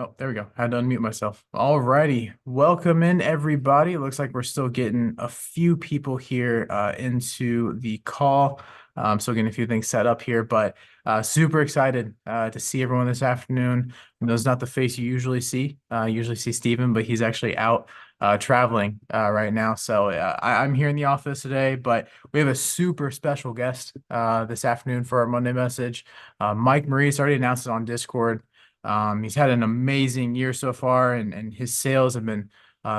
Oh, there we go. Had to unmute myself. All righty. Welcome in, everybody. It looks like we're still getting a few people here into the call. Still getting a few things set up here, but super excited to see everyone this afternoon. I know it's not the face you usually see. You usually see Steven, but he's actually out traveling right now. So I'm here in the office today, but we have a super special guest this afternoon for our Monday message. Mike Morice already announced it on Discord. He's had an amazing year so far, and his sales have been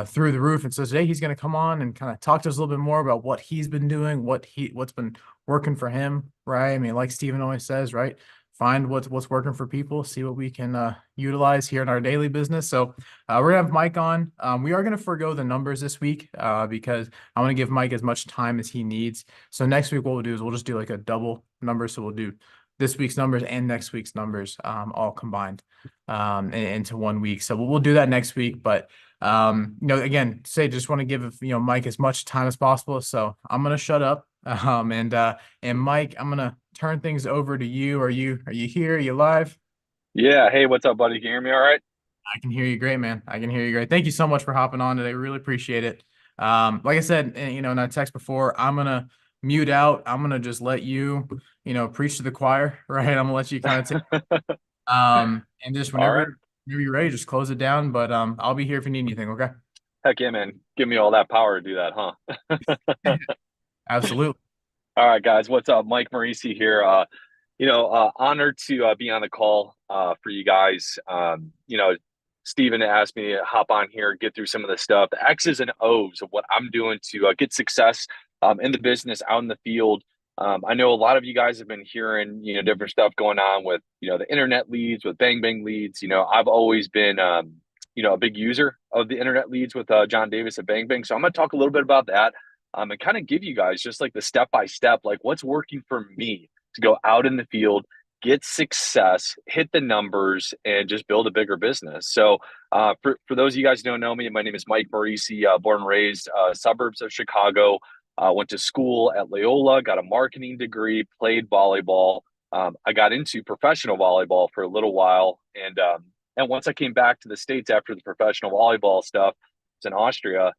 through the roof. And so today he's going to come on and kind of talk to us a little bit more about what he's been doing, what's been working for him, right? I mean, like Steven always says, right? Find what's working for people, see what we can utilize here in our daily business. So we're gonna have Mike on. We are gonna forego the numbers this week because I want to give Mike as much time as he needs. So next week, what we'll do is we'll just do like a double number. So we'll do this week's numbers and next week's numbers all combined into 1 week. So we'll do that next week. But again, just want to give Mike as much time as possible. So I'm gonna shut up. And Mike, I'm gonna turn things over to you. Are you here? Are you live? Yeah. Hey, what's up, buddy? Can you hear me all right? I can hear you great, man. I can hear you great. Thank you so much for hopping on today. Really appreciate it. Like I said, in our text before, I'm gonna mute out. I'm gonna just let you, preach to the choir, right? I'm gonna let you kind of take and just All right. whenever you're ready, just close it down. But I'll be here if you need anything, okay? Heck yeah, man. Give me all that power to do that, huh? Absolutely. All right, guys. What's up? Mike Morice here. Honored to be on the call for you guys. Steven asked me to hop on here, get through some of the stuff, the X's and O's of what I'm doing to get success in the business, out in the field. I know a lot of you guys have been hearing, different stuff going on with, the internet leads, with Bang Bang leads. I've always been, a big user of the internet leads with John Davis at Bang Bang. So I'm going to talk a little bit about that and kind of give you guys just like the step by step, like what's working for me to go out in the field, get success, hit the numbers, and just build a bigger business. So, for those of you guys who don't know me, my name is Mike Morice, born and raised suburbs of Chicago. Went to school at Loyola, got a marketing degree, played volleyball. I got into professional volleyball for a little while, and once I came back to the States after the professional volleyball stuff, it's in Austria.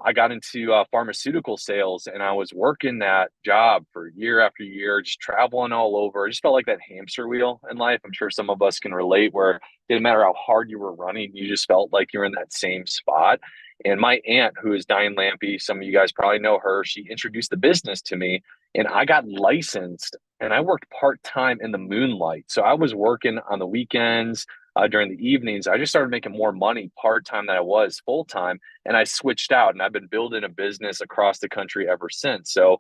I got into pharmaceutical sales, and I was working that job for year after year, just traveling all over. I just felt like that hamster wheel in life. I'm sure some of us can relate, where it didn't matter how hard you were running, you just felt like you're in that same spot. And my aunt, who is Diane Lampy, some of you guys probably know her, she introduced the business to me, and I got licensed and I worked part time in the moonlight. So I was working on the weekends, during the evenings. I just started making more money part time than I was full time, and I switched out, and I've been building a business across the country ever since. So,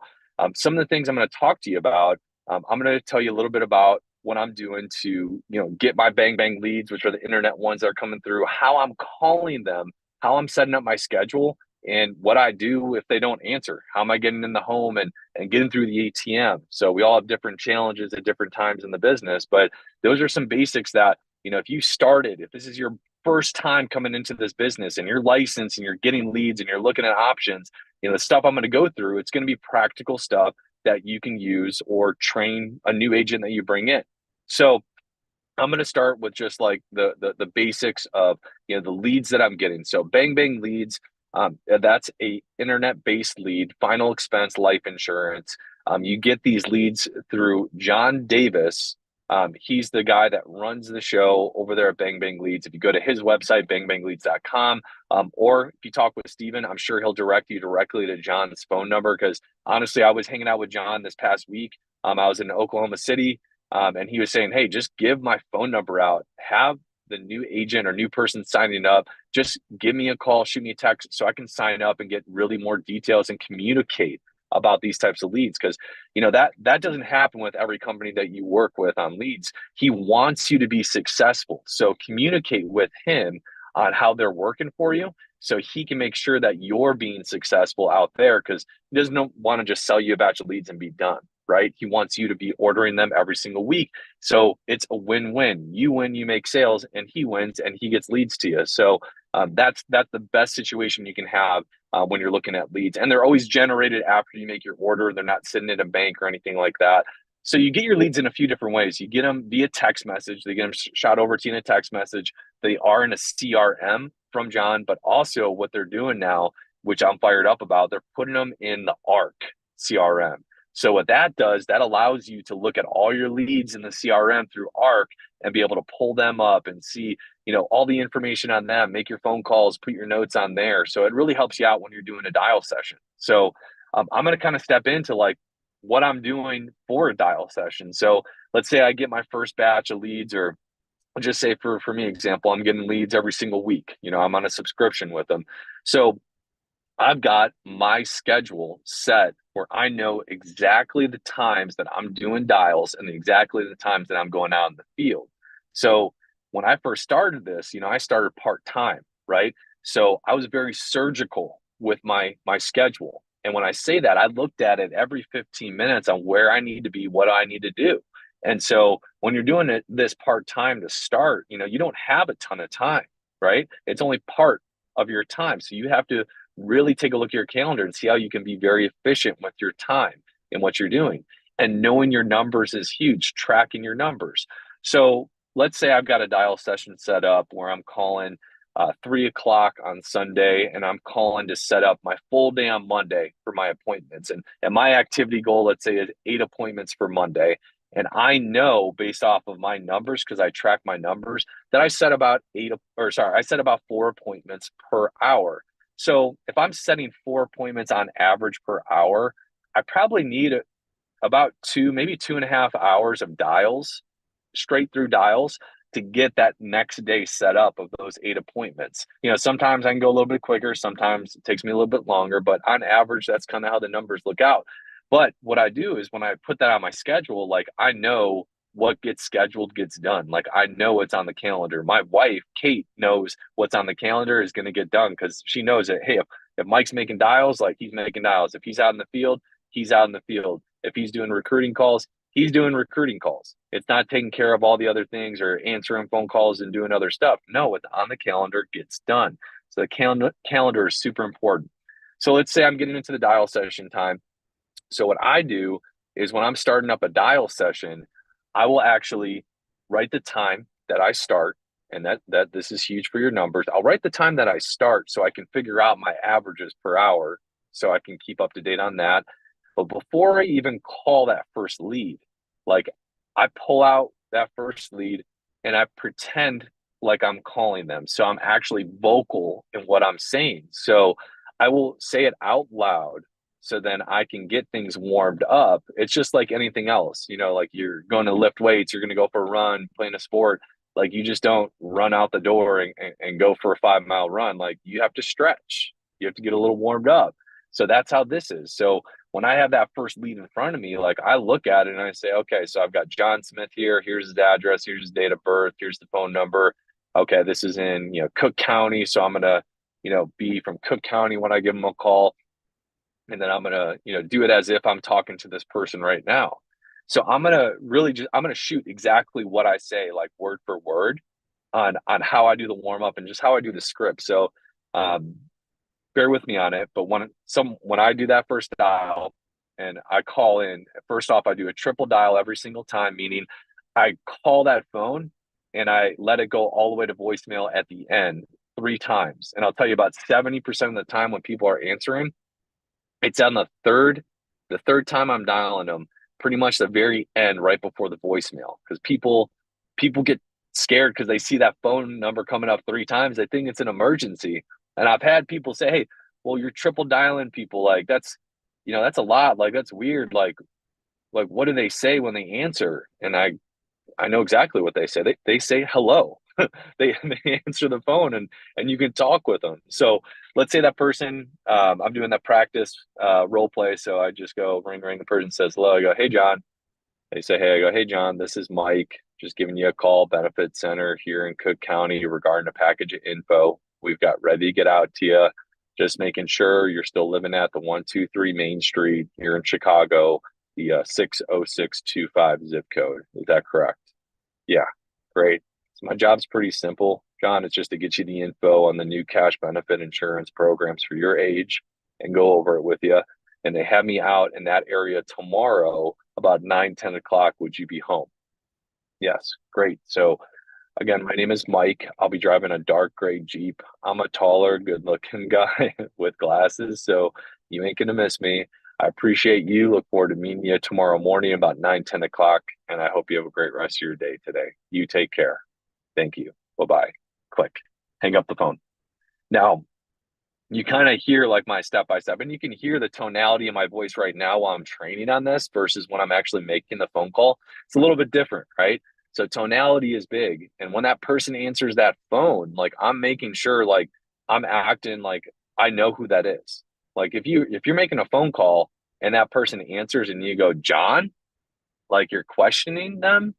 some of the things I'm going to talk to you about, I'm going to tell you a little bit about what I'm doing to, get my Bang Bang leads, which are the internet ones that are coming through, how I'm calling them, how I'm setting up my schedule, and what I do if they don't answer. How am I getting in the home and getting through the ATM? So we all have different challenges at different times in the business, but those are some basics that, if you started, if this is your first time coming into this business and you're licensed and you're getting leads and you're looking at options, the stuff I'm going to go through, it's going to be practical stuff that you can use or train a new agent that you bring in. So I'm going to start with just like the basics of, the leads that I'm getting. So Bang Bang leads, that's a internet based lead, final expense life insurance. You get these leads through John Davis. He's the guy that runs the show over there at Bang Bang Leads. If you go to his website, bangbangleads.com, or if you talk with Steven, I'm sure he'll direct you directly to John's phone number. Because honestly, I was hanging out with John this past week. I was in Oklahoma City, and he was saying, "Hey, just give my phone number out. Have the new agent or new person signing up, just give me a call, shoot me a text so I can sign up and get really more details and communicate about these types of leads." Because that doesn't happen with every company that you work with on leads. He wants you to be successful, so communicate with him on how they're working for you so he can make sure that you're being successful out there, because he doesn't want to just sell you a batch of leads and be done. Right? He wants you to be ordering them every single week. So it's a win-win. You win, you make sales, and he wins, and he gets leads to you. So that's the best situation you can have when you're looking at leads. And they're always generated after you make your order. They're not sitting in a bank or anything like that. So you get your leads in a few different ways. You get them via text message. They get them shot over to you in a text message. They are in a CRM from John, but also what they're doing now, which I'm fired up about, they're putting them in the ARC CRM. So what that does, that allows you to look at all your leads in the CRM through ARC and be able to pull them up and see, all the information on them, make your phone calls, put your notes on there. So it really helps you out when you're doing a dial session. So I'm going to kind of step into like what I'm doing for a dial session. So let's say I get my first batch of leads, or I'll just say for me example, I'm getting leads every single week. I'm on a subscription with them. So I've got my schedule set where I know exactly the times that I'm doing dials and exactly the times that I'm going out in the field. So when I first started this, I started part-time, right? So I was very surgical with my schedule. And when I say that, I looked at it every 15 minutes on where I need to be, what I need to do. And so when you're doing this part-time to start, you don't have a ton of time, right? It's only part of your time. So you have to really take a look at your calendar and see how you can be very efficient with your time and what you're doing. And knowing your numbers is huge, tracking your numbers. So let's say I've got a dial session set up where I'm calling 3 o'clock on Sunday, and I'm calling to set up my full day on Monday for my appointments. And my activity goal, let's say, is 8 appointments for Monday. And I know based off of my numbers, because I track my numbers, that I set about I set about 4 appointments per hour. So if I'm setting 4 appointments on average per hour, I probably need about maybe 2.5 hours of dials, straight through dials, to get that next day set up of those 8 appointments. Sometimes I can go a little bit quicker, sometimes it takes me a little bit longer, but on average, that's kind of how the numbers look out. But what I do is when I put that on my schedule, like I know what gets scheduled gets done. Like I know what's on the calendar. My wife, Kate, knows what's on the calendar is going to get done because she knows that, hey, if Mike's making dials, like he's making dials. If he's out in the field, he's out in the field. If he's doing recruiting calls, he's doing recruiting calls. It's not taking care of all the other things or answering phone calls and doing other stuff. No, what's on the calendar gets done. So the calendar is super important. So let's say I'm getting into the dial session time. So what I do is when I'm starting up a dial session, I will actually write the time that I start, and that this is huge for your numbers. I'll write the time that I start so I can figure out my averages per hour so I can keep up to date on that. But before I even call that first lead, like I pull out that first lead and I pretend like I'm calling them. So I'm actually vocal in what I'm saying. So I will say it out loud so then I can get things warmed up. It's just like anything else, like you're going to lift weights, you're going to go for a run, playing a sport. Like you just don't run out the door and go for a 5 mile run. Like you have to stretch, you have to get a little warmed up. So that's how this is. So when I have that first lead in front of me, like I look at it and I say, okay, so I've got John Smith here. Here's his address. Here's his date of birth. Here's the phone number. Okay, this is in, Cook County. So I'm going to, be from Cook County when I give him a call. And then I'm going to, do it as if I'm talking to this person right now. So I'm going to I'm going to shoot exactly what I say, like word for word on how I do the warm up and just how I do the script. So, bear with me on it. But when I do that first dial and I call in, first off, I do a triple dial every single time, meaning I call that phone and I let it go all the way to voicemail at the end 3 times. And I'll tell you about 70% of the time when people are answering, it's on the third time I'm dialing them, pretty much the very end, right before the voicemail, because people get scared because they see that phone number coming up 3 times. They think it's an emergency, and I've had people say, "Hey, well, you're triple dialing people. Like that's a lot. Like that's weird. Like what do they say when they answer?" And I know exactly what they say. They say hello. They answer the phone and you can talk with them. So let's say that person, I'm doing that practice role play. So I just go ring ring. The person says hello. I go, hey John. They say hey. I go, hey John. This is Mike. Just giving you a call. Benefit Center here in Cook County regarding a package of info we've got ready to get out to you. Just making sure you're still living at the 123 Main Street here in Chicago, the 60625 zip code. Is that correct? Yeah, great. So my job's pretty simple, John. It's just to get you the info on the new cash benefit insurance programs for your age and go over it with you. And they have me out in that area tomorrow about 9, 10 o'clock. Would you be home? Yes. Great. So again, my name is Mike. I'll be driving a dark gray Jeep. I'm a taller, good looking guy with glasses, so you ain't gonna miss me. I appreciate you. Look forward to meeting you tomorrow morning about 9, 10 o'clock. And I hope you have a great rest of your day today. You take care. Thank you. Bye-bye. Click. Hang up the phone. Now, you kind of hear like my step by step, and you can hear the tonality of my voice right now while I'm training on this versus when I'm actually making the phone call. It's a little bit different, right? So tonality is big. And when that person answers that phone, like I'm making sure like I'm acting like I know who that is. Like if you're making a phone call and that person answers and you go, John, like you're questioning them,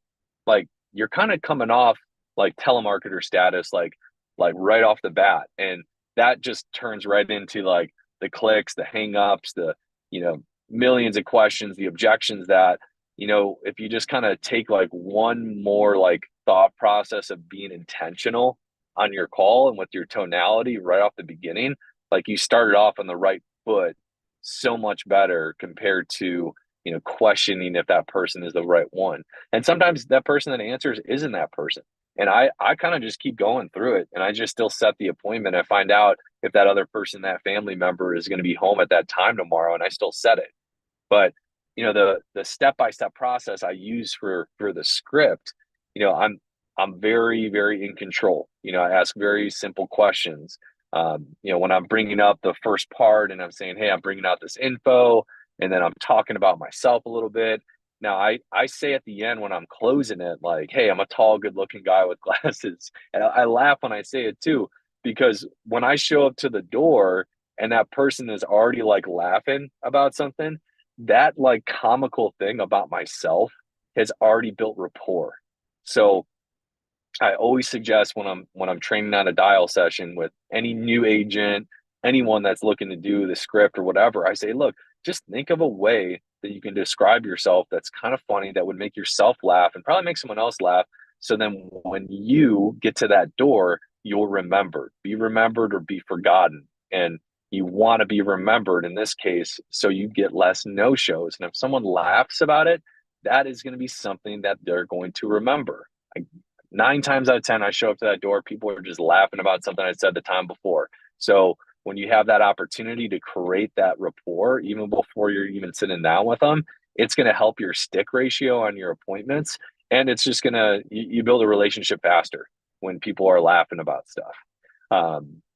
like you're kind of coming off like telemarketer status, like right off the bat. And that just turns right into like the clicks, the hangups, the, you know, millions of questions, the objections that, if you just kind of take like one more like thought process of being intentional on your call and with your tonality right off the beginning, like you started off on the right foot so much better compared to questioning if that person is the right one. And sometimes that person that answers isn't that person. And I kind of just keep going through it and I just still set the appointment. I find out if that other person, that family member is going to be home at that time tomorrow and I still set it. But the step-by-step process I use for the script, I'm very, very in control. I ask very simple questions. When I'm bringing up the first part and I'm saying, hey, I'm bringing out this info, and then I'm talking about myself a little bit. Now, I say at the end when I'm closing it, like, hey, I'm a tall, good looking guy with glasses. And I laugh when I say it too, because when I show up to the door and that person is already like laughing about something, that like comical thing about myself has already built rapport. So I always suggest when I'm training on a dial session with any new agent, anyone that's looking to do the script or whatever, I say, look, just think of a way that you can describe yourself that's kind of funny that would make yourself laugh and probably make someone else laugh. So then when you get to that door, you'll be remembered or be forgotten. And you want to be remembered in this case, so you get less no shows. And if someone laughs about it, that is going to be something that they're going to remember. 9 times out of 10, I show up to that door, people are just laughing about something I said the time before. So when you have that opportunity to create that rapport, even before you're even sitting down with them, it's going to help your stick ratio on your appointments. And it's just going to, you build a relationship faster when people are laughing about stuff.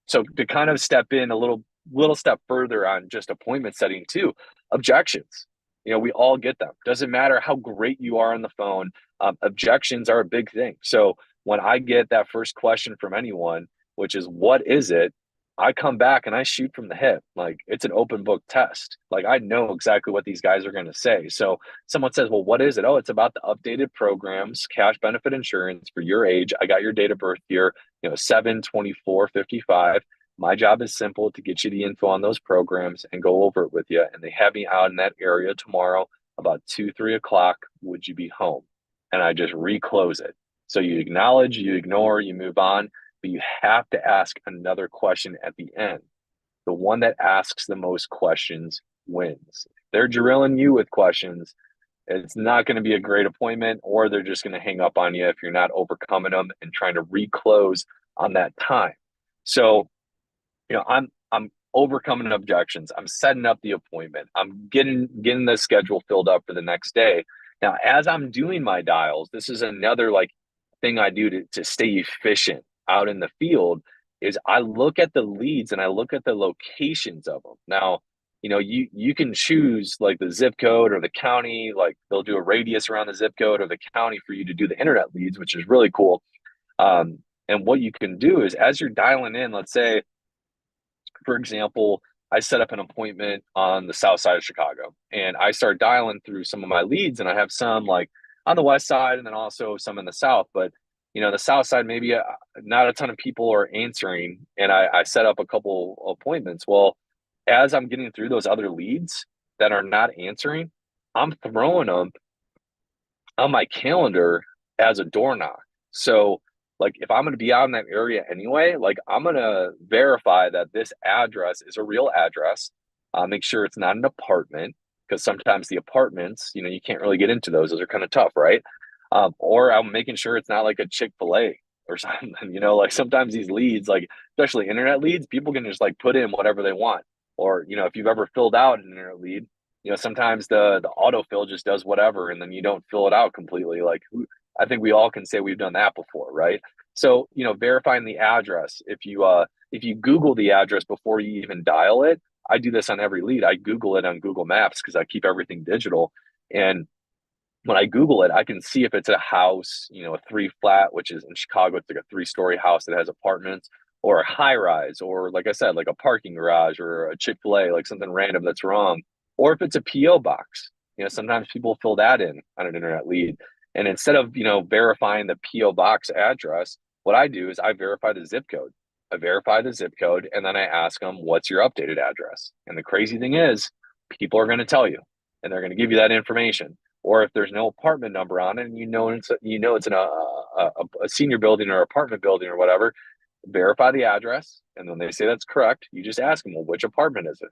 So to kind of step in a little step further on just appointment setting too, objections. We all get them. Doesn't matter how great you are on the phone. Objections are a big thing. So when I get that first question from anyone, which is what is it, I come back and I shoot from the hip. Like it's an open book test. Like I know exactly what these guys are going to say. So someone says, well, what is it? Oh, it's about the updated programs, cash benefit insurance for your age. I got your date of birth here, 7/24/55. My job is simple, to get you the info on those programs and go over it with you. And they have me out in that area tomorrow about 2, 3 o'clock. Would you be home? And I just reclose it. So you acknowledge, you ignore, you move on, but you have to ask another question at the end. The one that asks the most questions wins. If they're drilling you with questions, it's not going to be a great appointment, or they're just going to hang up on you if you're not overcoming them and trying to reclose on that time. So I'm overcoming objections. I'm setting up the appointment. I'm getting the schedule filled up for the next day. Now, as I'm doing my dials, this is another like thing I do to stay efficient out in the field is I look at the leads and I look at the locations of them. Now, you can choose like the zip code or the county, like they'll do a radius around the zip code or the county for you to do the internet leads, which is really cool. And what you can do is as you're dialing in, let's say, for example, I set up an appointment on the south side of Chicago and I start dialing through some of my leads, and I have some like on the west side and then also some in the south. But the south side, maybe not a ton of people are answering, and I set up a couple appointments. Well, as I'm getting through those other leads that are not answering, I'm throwing them on my calendar as a door knock. So like if I'm going to be out in that area anyway, like I'm going to verify that this address is a real address. Make sure it's not an apartment, because sometimes the apartments, you can't really get into those. Those are kind of tough, right? Or I'm making sure it's not like a Chick-fil-A or something, like sometimes these leads, like especially internet leads, people can just like put in whatever they want. Or, if you've ever filled out an internet lead, sometimes the autofill just does whatever and then you don't fill it out completely. Like I think we all can say we've done that before, right? So, verifying the address. If you Google the address before you even dial it, I do this on every lead. I Google it on Google Maps because I keep everything digital. And when I Google it, I can see if it's a house, a three flat, which is in Chicago, it's like a 3-story house that has apartments, or a high rise, or like I said, like a parking garage or a Chick-fil-A, like something random that's wrong. Or if it's a P.O. box, sometimes people fill that in on an internet lead. And instead of, verifying the P.O. box address, what I do is I verify the zip code. I verify the zip code and then I ask them, what's your updated address? And the crazy thing is, people are going to tell you and they're going to give you that information. Or if there's no apartment number on it, and it's in a senior building or apartment building or whatever, verify the address, and when they say that's correct, you just ask them, well, which apartment is it?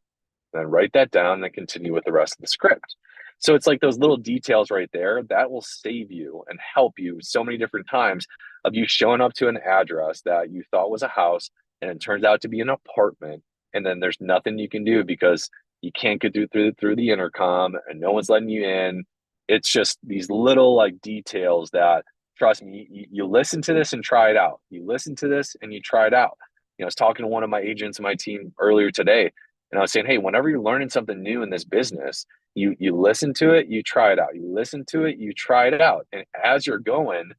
And then write that down and then continue with the rest of the script. So it's like those little details right there that will save you and help you so many different times of you showing up to an address that you thought was a house and it turns out to be an apartment, and then there's nothing you can do because you can't get through the intercom and no one's letting you in. It's just these little like details that, trust me, you listen to this and try it out. You listen to this and you try it out. I was talking to one of my agents in my team earlier today, and I was saying, hey, whenever you're learning something new in this business, you listen to it, you try it out. You listen to it, you try it out. And as you're going,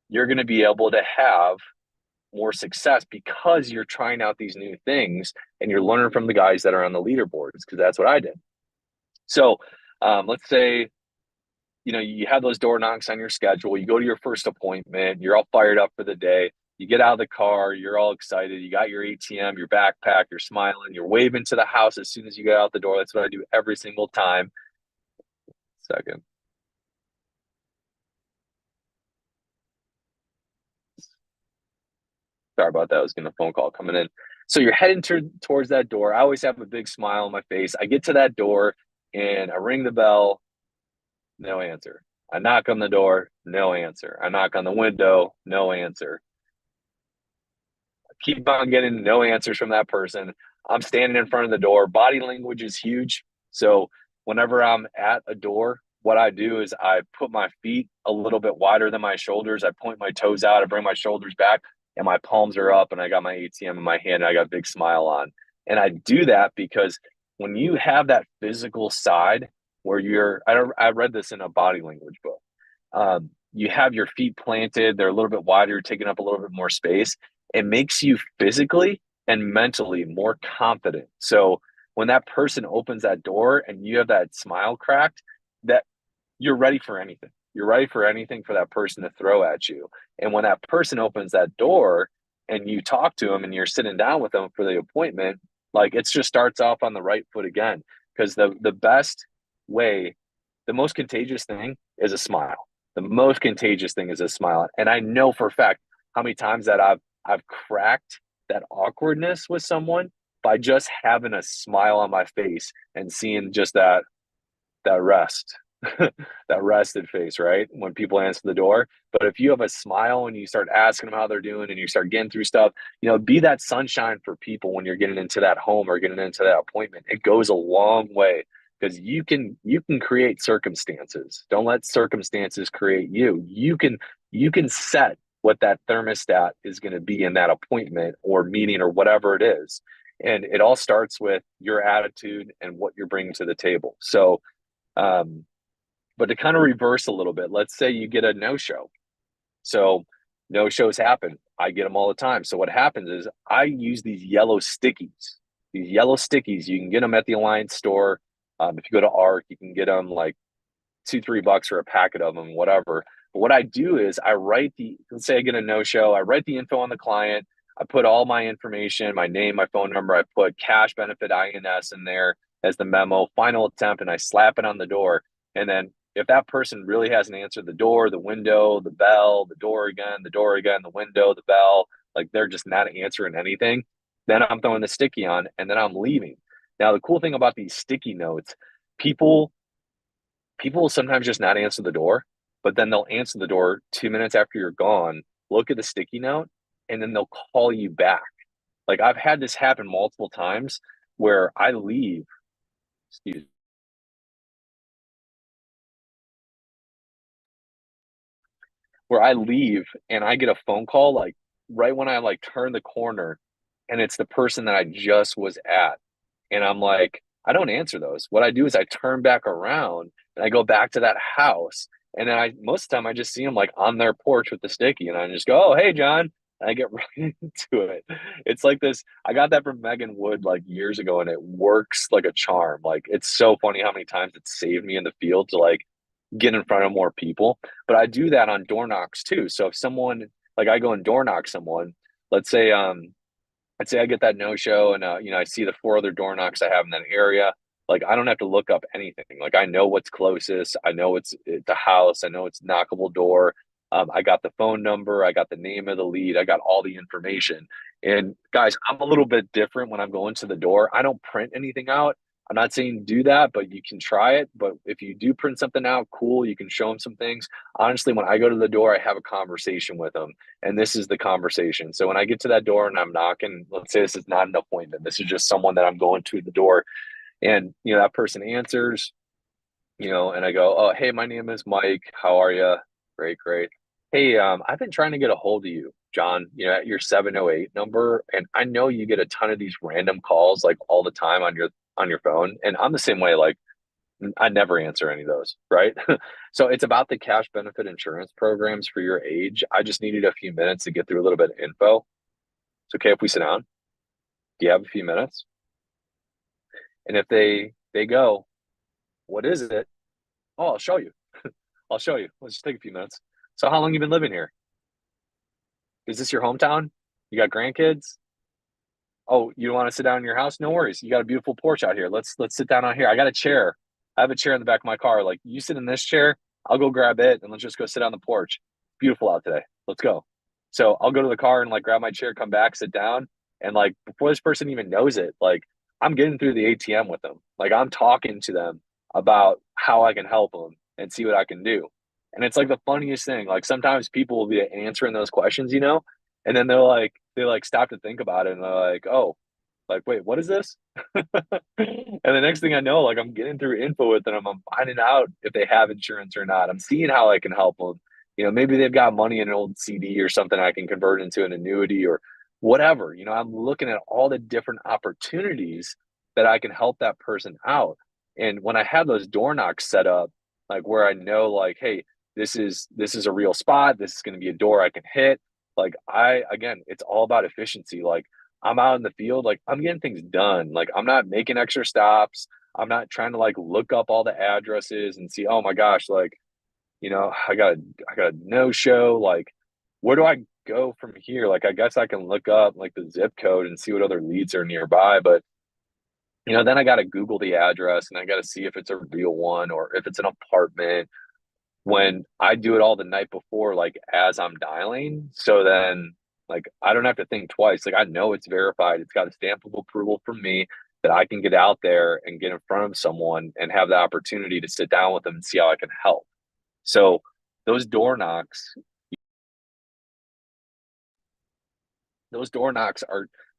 you're going to be able to have more success because you're trying out these new things and you're learning from the guys that are on the leaderboards, because that's what I did. So let's say you have those door knocks on your schedule. You go to your first appointment. You're all fired up for the day. You get out of the car. You're all excited. You got your ATM, your backpack. You're smiling. You're waving to the house as soon as you get out the door. That's what I do every single time. Second. Sorry about that. I was getting a phone call coming in. So you're heading towards that door. I always have a big smile on my face. I get to that door and I ring the bell. No answer. I knock on the door. No answer. I knock on the window. No answer. Keep on getting no answers from that person. I'm standing in front of the door. Body language is huge. So whenever I'm at a door, what I do is I put my feet a little bit wider than my shoulders. I point my toes out. I bring my shoulders back and my palms are up and I got my ATM in my hand and I got a big smile on. And I do that because when you have that physical side where I read this in a body language book. You have your feet planted. They're a little bit wider, taking up a little bit more space. It makes you physically and mentally more confident. So when that person opens that door and you have that smile cracked, that you're ready for anything. You're ready for anything for that person to throw at you. And when that person opens that door and you talk to them and you're sitting down with them for the appointment, like it just starts off on the right foot again. Because the best way, the most contagious thing is a smile. The most contagious thing is a smile. And I know for a fact how many times that I've cracked that awkwardness with someone by just having a smile on my face and seeing just that rest, that rested face, right? When people answer the door. But if you have a smile and you start asking them how they're doing and you start getting through stuff, be that sunshine for people when you're getting into that home or getting into that appointment. It goes a long way because you can create circumstances. Don't let circumstances create you. You can set what that thermostat is going to be in that appointment or meeting or whatever it is. And it all starts with your attitude and what you're bringing to the table. So, but to kind of reverse a little bit, let's say you get a no-show. So no shows happen. I get them all the time. So what happens is I use these yellow stickies. These yellow stickies, you can get them at the Alliance store. If you go to ARC, you can get them like $2-3 for a packet of them, whatever. But what I do is I write let's say I get a no-show, I write the info on the client, I put all my information, my name, my phone number, I put cash benefit INS in there as the memo, final attempt, and I slap it on the door. And then if that person really hasn't answered the door, the window, the bell, the door again, the window, the bell, like they're just not answering anything, then I'm throwing the sticky on and then I'm leaving. Now, the cool thing about these sticky notes, people people will sometimes just not answer the door, but then they'll answer the door 2 minutes after you're gone, look at the sticky note, and then they'll call you back. Like I've had this happen multiple times where I leave, excuse where I leave and I get a phone call like right when I like turn the corner and it's the person that I just was at. And I'm like, I don't answer those. What I do is I turn back around and I go back to that house. And then I most of the time I just see them like on their porch with the sticky and I just go, oh hey John. And I get right into it. It's like this. I got that from Megan Wood like years ago and it works like a charm. Like it's so funny how many times it saved me in the field to like get in front of more people. But I do that on door knocks too. So if someone like I go and door knock someone, let's say I'd say I get that no show and I see the four other door knocks I have in that area. Like I don't have to look up anything. Like I know what's closest. I know it's a house. I know it's knockable door. I got the phone number. I got the name of the lead. I got all the information. And guys, I'm a little bit different when I'm going to the door. I don't print anything out. I'm not saying do that, but you can try it. But if you do print something out, cool. You can show them some things. Honestly, when I go to the door, I have a conversation with them and this is the conversation. So when I get to that door and I'm knocking, let's say this is not an appointment, this is just someone that I'm going to the door, and that person answers, and I go, "Oh, hey, my name is Mike. How are you? Great, great. Hey, I've been trying to get a hold of you, John. At your 708 number, and I know you get a ton of these random calls like all the time on your phone, and I'm the same way. Like I never answer any of those, right? So it's about the cash benefit insurance programs for your age. I just needed a few minutes to get through a little bit of info. It's okay if we sit down. Do you have a few minutes? And if they go, what is it? Oh, I'll show you. I'll show you. Let's just take a few minutes. So how long you been living here? Is this your hometown? You got grandkids? Oh, you don't want to sit down in your house? No worries. You got a beautiful porch out here. Let's sit down out here. I got a chair. I have a chair in the back of my car. Like you sit in this chair, I'll go grab it and let's just go sit on the porch. Beautiful out today. Let's go. So I'll go to the car and like grab my chair, come back, sit down, and like before this person even knows it, like I'm getting through the ATM with them. Like I'm talking to them about how I can help them and see what I can do. And it's like the funniest thing. Like sometimes people will be answering those questions, and then they like stop to think about it and they're like, oh, like, wait, what is this? And the next thing I know, like I'm getting through info with them. I'm finding out if they have insurance or not. I'm seeing how I can help them. Maybe they've got money in an old CD or something I can convert into an annuity or whatever. I'm looking at all the different opportunities that I can help that person out. And when I have those door knocks set up, like where I know, like, hey, this is a real spot. This is going to be a door I can hit. Like again, it's all about efficiency. Like I'm out in the field, like I'm getting things done. Like I'm not making extra stops. I'm not trying to like look up all the addresses and see, oh my gosh, like, I got a no show. Like, where do I go from here? Like, I guess I can look up like the zip code and see what other leads are nearby, but then I got to Google the address and I got to see if it's a real one or if it's an apartment when I do it all the night before, like as I'm dialing. So then, like, I don't have to think twice. Like, I know it's verified. It's got a stamp of approval from me that I can get out there and get in front of someone and have the opportunity to sit down with them and see how I can help. So those door knocks, those door knocks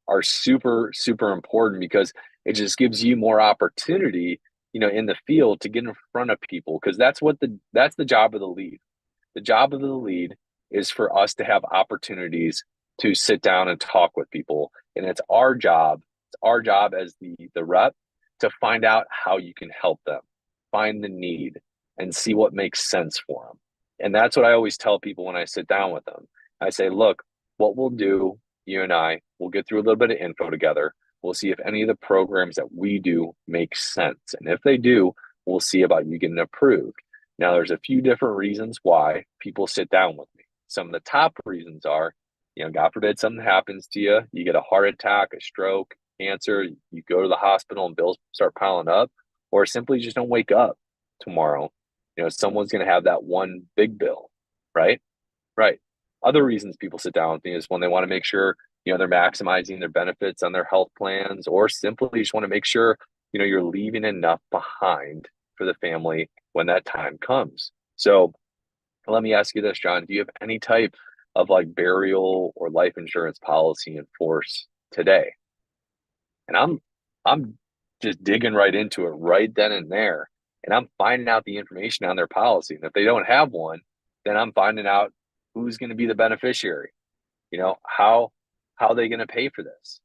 are super, super important because it just gives you more opportunity, in the field to get in front of people because that's the job of the lead. The job of the lead is for us to have opportunities to sit down and talk with people. And it's our job as the rep to find out how you can help them, find the need, and see what makes sense for them. And that's what I always tell people when I sit down with them. I say, look, what we'll do, you and I, we'll get through a little bit of info together. We'll see if any of the programs that we do make sense. And if they do, we'll see about you getting approved. Now, there's a few different reasons why people sit down with me. Some of the top reasons are, God forbid something happens to you, you get a heart attack, a stroke, cancer, you go to the hospital and bills start piling up, or simply just don't wake up tomorrow. Someone's going to have that one big bill, right? Right. Other reasons people sit down with me is when they want to make sure, they're maximizing their benefits on their health plans, or simply just want to make sure you're leaving enough behind for the family when that time comes. So let me ask you this, John. Do you have any type of like burial or life insurance policy in force today? And I'm just digging right into it right then and there. And I'm finding out the information on their policy. And if they don't have one, then I'm finding out who's going to be the beneficiary. How are they going to pay for this?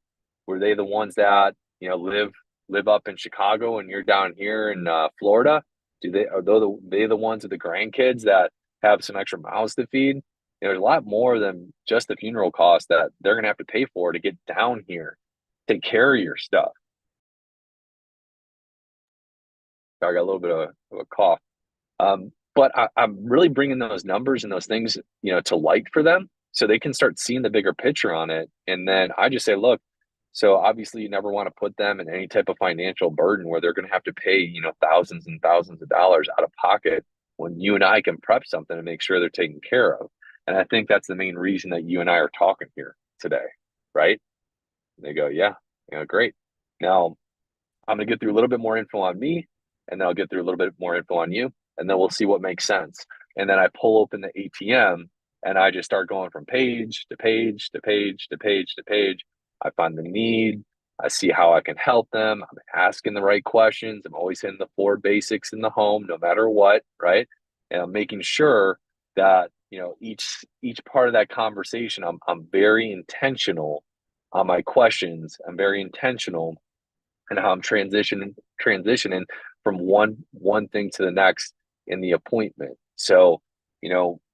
Were they the ones that, live up in Chicago and you're down here in Florida? Are they the ones with the grandkids that have some extra mouths to feed? There's a lot more than just the funeral cost that they're going to have to pay for to get down here, take care of your stuff. I got a little bit of a cough. But I'm really bringing those numbers and those things, to light for them so they can start seeing the bigger picture on it. And then I just say, look, so obviously you never want to put them in any type of financial burden where they're going to have to pay, thousands and thousands of dollars out of pocket when you and I can prep something to make sure they're taken care of. And I think that's the main reason that you and I are talking here today, right? And they go, yeah, great. Now I'm going to get through a little bit more info on me, and then I'll get through a little bit more info on you, and then we'll see what makes sense. And then I pull open the ATM and I just start going from page to page to page to page to page. I find the need. I see how I can help them. I'm asking the right questions. I'm always hitting the four basics in the home, no matter what, right? And I'm making sure that each part of that conversation, I'm very intentional on my questions. I'm very intentional and how I'm transitioning from one thing to the next in the appointment. So,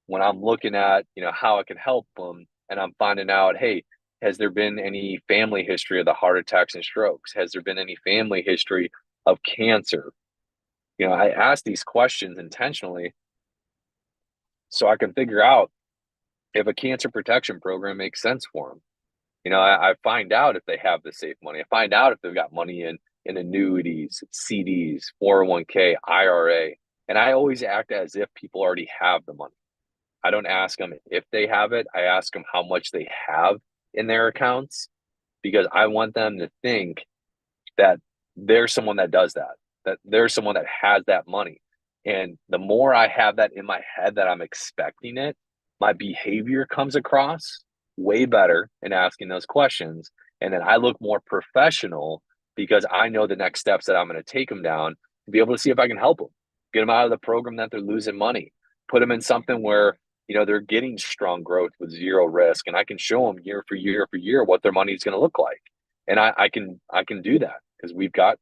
when I'm looking at, how I can help them and I'm finding out, hey, has there been any family history of the heart attacks and strokes? Has there been any family history of cancer? I ask these questions intentionally so I can figure out if a cancer protection program makes sense for them. I find out if they have the safe money. I find out if they've got money in annuities, CDs, 401k, IRA. And I always act as if people already have the money. I don't ask them if they have it. I ask them how much they have in their accounts because I want them to think that there's someone that does that there's someone that has that money. And the more I have that in my head that I'm expecting it, my behavior comes across way better in asking those questions. And then I look more professional because I know the next steps that I'm going to take them down to be able to see if I can help them, get them out of the program that they're losing money, put them in something where, they're getting strong growth with zero risk. And I can show them year for year for year what their money is going to look like. And I can do that because we've got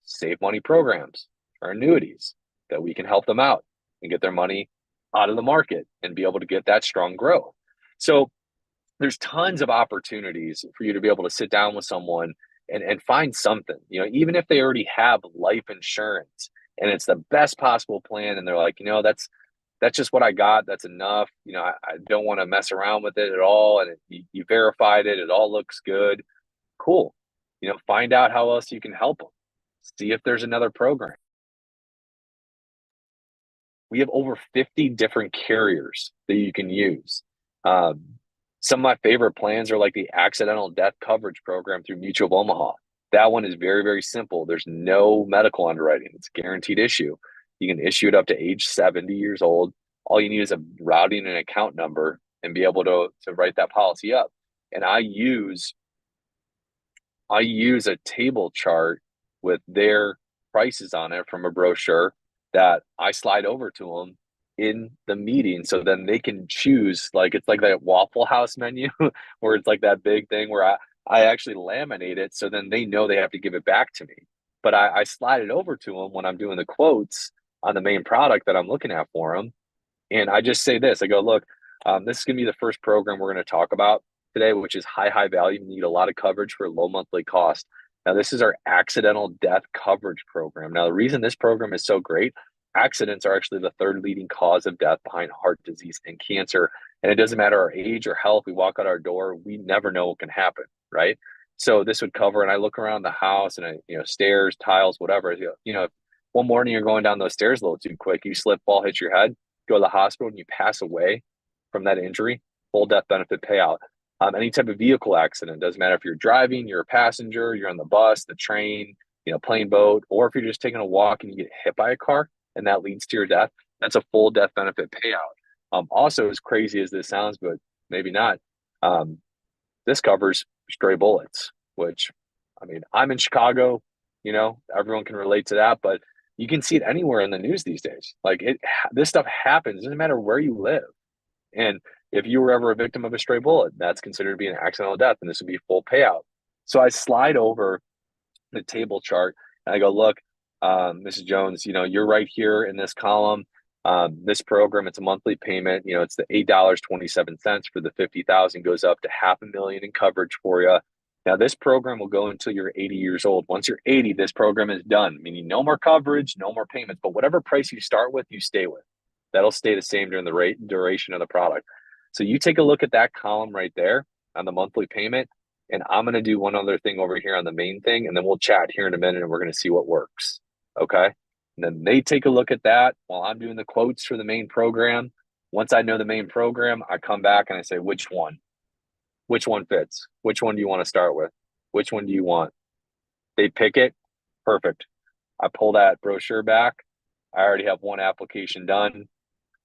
save money programs or annuities that we can help them out and get their money out of the market and be able to get that strong growth. So there's tons of opportunities for you to be able to sit down with someone and find something, even if they already have life insurance and it's the best possible plan. And they're like, that's just what I got. That's enough. I don't want to mess around with it at all. And you verified it. It all looks good. Cool. Find out how else you can help them. See if there's another program. We have over 50 different carriers that you can use. Some of my favorite plans are like the accidental death coverage program through Mutual of Omaha. That one is very, very simple. There's no medical underwriting. It's a guaranteed issue. You can issue it up to age 70 years old. All you need is a routing and account number and be able to write that policy up. And I use a table chart with their prices on it from a brochure that I slide over to them in the meeting. So then they can choose, like, it's like that Waffle House menu where it's like that big thing where I actually laminate it. So then they know they have to give it back to me. But I slide it over to them when I'm doing the quotes on the main product that I'm looking at for them. And I just say this, I go, look, this is going to be the first program we're going to talk about today, which is high value. You need a lot of coverage for low monthly cost. Now, this is our accidental death coverage program. Now, the reason this program is so great, accidents are actually the third leading cause of death behind heart disease and cancer. And it doesn't matter our age or health. We walk out our door, we never know what can happen, right? So this would cover, and I look around the house and stairs, tiles, whatever. One morning you're going down those stairs a little too quick, you slip, fall, hit your head, go to the hospital, and you pass away from that injury, full death benefit payout. Any type of vehicle accident, doesn't matter if you're driving, you're a passenger, you're on the bus, the train, plane boat, or if you're just taking a walk and you get hit by a car and that leads to your death, that's a full death benefit payout. Also, as crazy as this sounds, but maybe not, um, this covers stray bullets, which, I mean, I'm in Chicago, everyone can relate to that, but you can see it anywhere in the news these days. Like this stuff happens. It doesn't matter where you live. And if you were ever a victim of a stray bullet, that's considered to be an accidental death, and this would be full payout. So I slide over the table chart and I go, look, Mrs. Jones, you're right here in this column. This program, it's a monthly payment. It's the $8.27 for the 50,000 goes up to $500,000 in coverage for you. Now, this program will go until you're 80 years old. Once you're 80, this program is done, meaning no more coverage, no more payments. But whatever price you start with, you stay with. That'll stay the same during the duration of the product. So you take a look at that column right there on the monthly payment. And I'm going to do one other thing over here on the main thing, and then we'll chat here in a minute and we're going to see what works. Okay. And then they take a look at that while I'm doing the quotes for the main program. Once I know the main program, I come back and I say, which one? Which one fits? Which one do you want to start with? Which one do you want? They pick it. Perfect. I pull that brochure back. I already have one application done.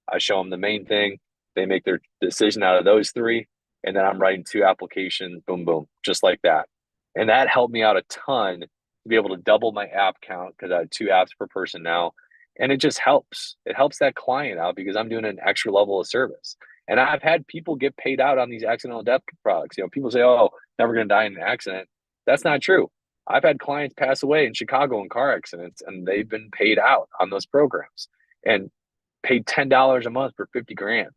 I show them the main thing. They make their decision out of those three. And then I'm writing two applications, boom, boom, just like that. And that helped me out a ton to be able to double my app count because I have 2 apps per person now. And it just helps. It helps that client out because I'm doing an extra level of service. And I've had people get paid out on these accidental death products. People say, oh, never going to die in an accident. That's not true. I've had clients pass away in Chicago in car accidents, and they've been paid out on those programs and paid $10 a month for 50 grand.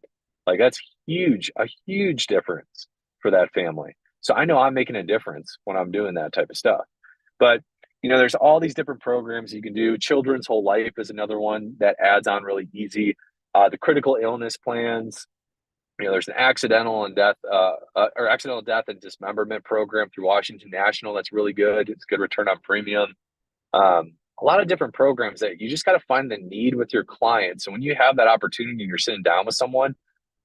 Like that's huge, a huge difference for that family. So I know I'm making a difference when I'm doing that type of stuff. But there's all these different programs you can do. Children's Whole Life is another one that adds on really easy. The critical illness plans. There's an accidental death and dismemberment program through Washington National that's really good. It's good return on premium. A lot of different programs that you just got to find the need with your clients. So when you have that opportunity and you're sitting down with someone,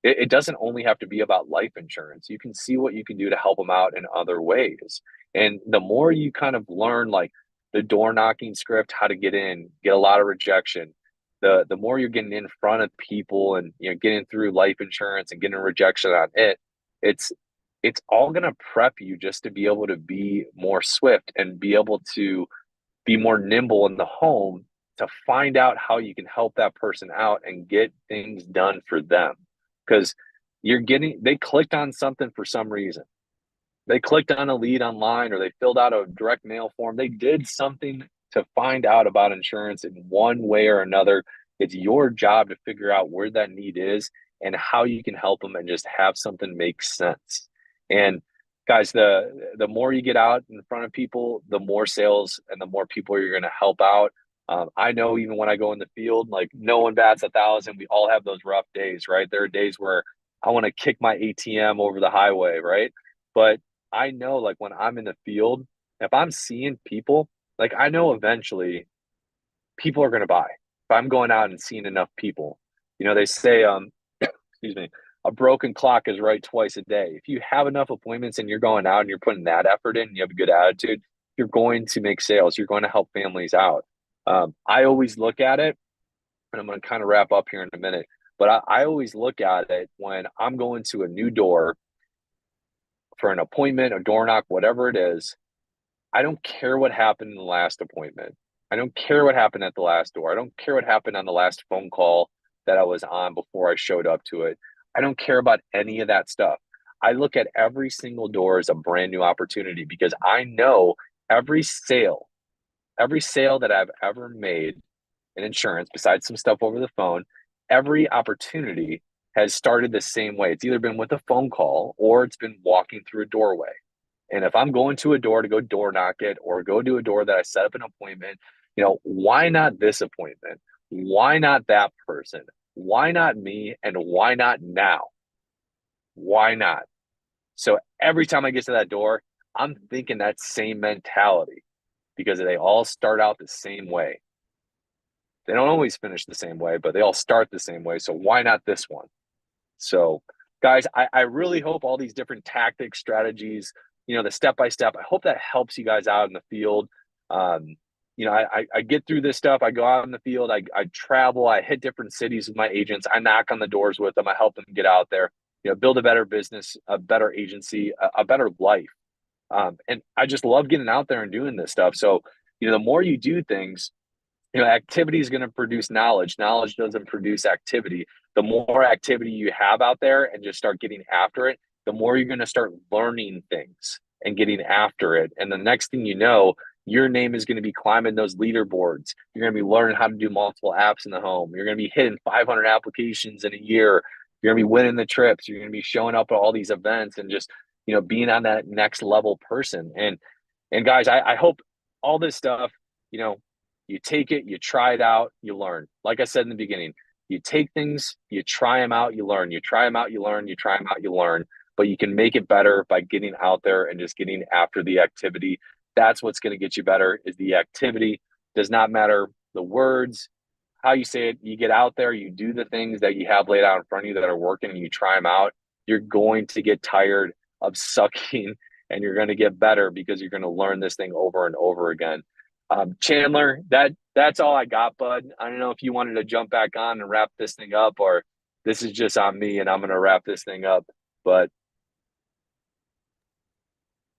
it doesn't only have to be about life insurance. You can see what you can do to help them out in other ways. And the more you kind of learn, like the door knocking script, how to get in, get a lot of rejection, the more you're getting in front of people and getting through life insurance and getting a rejection on it, it's all going to prep you just to be able to be more swift and be able to be more nimble in the home to find out how you can help that person out and get things done for them. Because they clicked on something for some reason. They clicked on a lead online or they filled out a direct mail form. They did something to find out about insurance in one way or another. It's your job to figure out where that need is and how you can help them and just have something make sense. And guys, the more you get out in front of people, the more sales and the more people you're going to help out. I know even when I go in the field, like no one bats 1,000. We all have those rough days, right? There are days where I want to kick my ATM over the highway, right? But I know, like when I'm in the field, if I'm seeing people, like I know eventually people are going to buy. If I'm going out and seeing enough people, they say, excuse me, a broken clock is right twice a day. If you have enough appointments and you're going out and you're putting that effort in, and you have a good attitude, you're going to make sales. You're going to help families out. I always look at it, and I'm going to kind of wrap up here in a minute, but I always look at it when I'm going to a new door for an appointment, a door knock, whatever it is. I don't care what happened in the last appointment. I don't care what happened at the last door. I don't care what happened on the last phone call that I was on before I showed up to it. I don't care about any of that stuff. I look at every single door as a brand new opportunity because I know every sale that I've ever made in insurance, besides some stuff over the phone, every opportunity has started the same way. It's either been with a phone call or it's been walking through a doorway. And if I'm going to a door to go door knock it or go to a door that I set up an appointment, why not this appointment? Why not that person? Why not me? And why not now? Why not? So every time I get to that door, I'm thinking that same mentality because they all start out the same way. They don't always finish the same way, but they all start the same way. So why not this one? So, guys, I really hope all these different tactics, strategies, the step by step, I hope that helps you guys out in the field. I get through this stuff. I go out in the field. I travel. I hit different cities with my agents. I knock on the doors with them. I help them get out there, build a better business, a better agency, a better life. And I just love getting out there and doing this stuff. So, the more you do things, activity is going to produce knowledge. Knowledge doesn't produce activity. The more activity you have out there and just start getting after it, the more you're going to start learning things and getting after it. And the next thing you know, your name is going to be climbing those leaderboards. You're going to be learning how to do multiple apps in the home. You're going to be hitting 500 applications in a year. You're going to be winning the trips. You're going to be showing up at all these events and just, being on that next level person. And guys, I hope all this stuff, you know, you take it, you try it out, you learn. Like I said in the beginning, you take things, you try them out, you learn. You try them out, you learn. You try them out, you learn. But you can make it better by getting out there and just getting after the activity. That's what's going to get you better is the activity. Does not matter the words, how you say it. You get out there, you do the things that you have laid out in front of you that are working, and you try them out. You're going to get tired of sucking, and you're going to get better because you're going to learn this thing over and over again. Chandler, that's all I got, bud. I don't know if you wanted to jump back on and wrap this thing up, or this is just on me and I'm going to wrap this thing up. But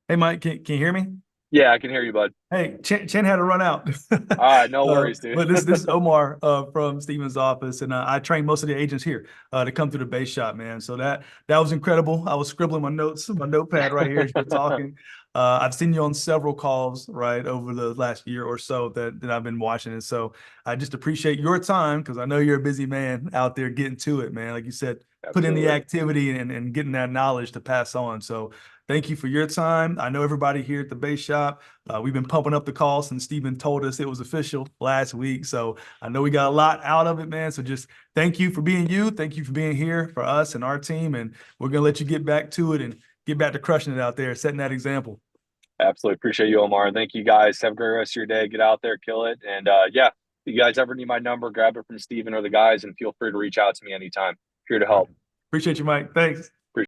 Hey, Mike, can you hear me? yeah, I can hear you, bud. Hey, Chen had to run out. All right, no worries, dude. But this is Omar from Steven's office, and I train most of the agents here to come to the base shop, man. So that was incredible. I was scribbling my notes, my notepad right here as you're talking. I've seen you on several calls, right, over the last year or so that I've been watching. And so I just appreciate your time because I know you're a busy man out there getting to it, man. Like you said, put in the Absolutely. activity and getting that knowledge to pass on. So thank you for your time. I know everybody here at the base shop. We've been pumping up the call since Stephen told us it was official last week. So I know we got a lot out of it, man. So just thank you for being you. Thank you for being here for us and our team. And we're going to let you get back to it and get back to crushing it out there, setting that example. Absolutely appreciate you, Omar. Thank you, guys. Have a great rest of your day. Get out there, kill it. And yeah, if you guys ever need my number, grab it from Steven or the guys, and feel free to reach out to me anytime. Here to All right. help. Appreciate you, Mike. Thanks.